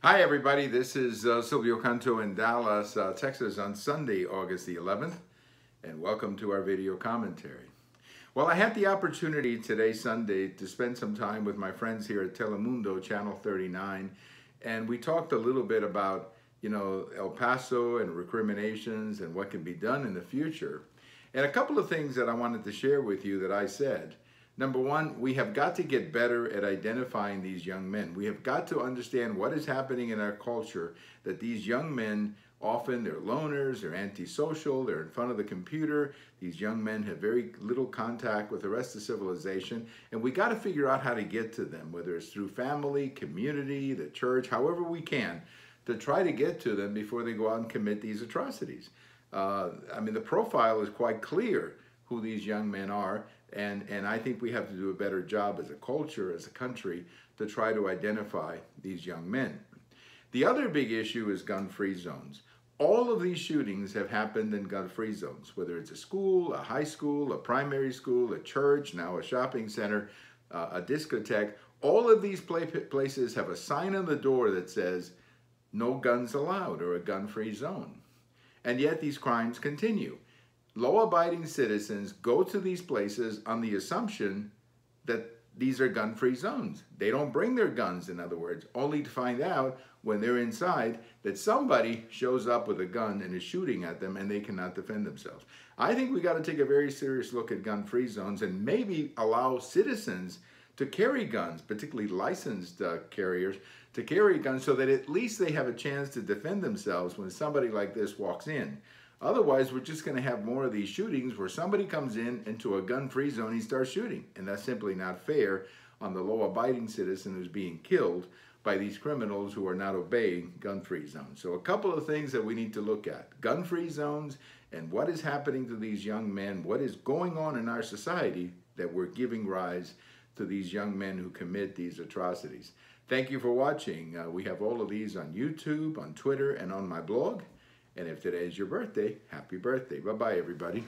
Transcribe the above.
Hi everybody, this is Silvio Canto in Dallas, Texas on Sunday, August the 11th, and welcome to our video commentary. Well, I had the opportunity today, Sunday, to spend some time with my friends here at Telemundo, Channel 39, and we talked a little bit about, El Paso and recriminations and what can be done in the future. And a couple of things that I wanted to share with you that I said. Number one, we have got to get better at identifying these young men. We have got to understand what is happening in our culture, that these young men, often they're loners, they're antisocial, they're in front of the computer. These young men have very little contact with the rest of civilization, and we got to figure out how to get to them, whether it's through family, community, the church, however we can, to try to get to them before they go out and commit these atrocities. The profile is quite clear who these young men are, and I think we have to do a better job as a culture, as a country, to try to identify these young men. The other big issue is gun-free zones. All of these shootings have happened in gun-free zones, whether it's a school, a high school, a primary school, a church, now a shopping center, a discotheque. All of these places have a sign on the door that says, "No guns allowed," or a gun-free zone. And yet these crimes continue. Law-abiding citizens go to these places on the assumption that these are gun-free zones. They don't bring their guns, in other words, only to find out when they're inside that somebody shows up with a gun and is shooting at them and they cannot defend themselves. I think we got to take a very serious look at gun-free zones and maybe allow citizens to carry guns, particularly licensed carriers, to carry guns so that at least they have a chance to defend themselves when somebody like this walks in. Otherwise, we're just going to have more of these shootings where somebody comes into a gun-free zone and he starts shooting. And that's simply not fair on the law-abiding citizen who's being killed by these criminals who are not obeying gun-free zones. So a couple of things that we need to look at. Gun-free zones and what is happening to these young men, what is going on in our society that we're giving rise to these young men who commit these atrocities. Thank you for watching. We have all of these on YouTube, on Twitter, and on my blog. And if today is your birthday, happy birthday. Bye-bye, everybody.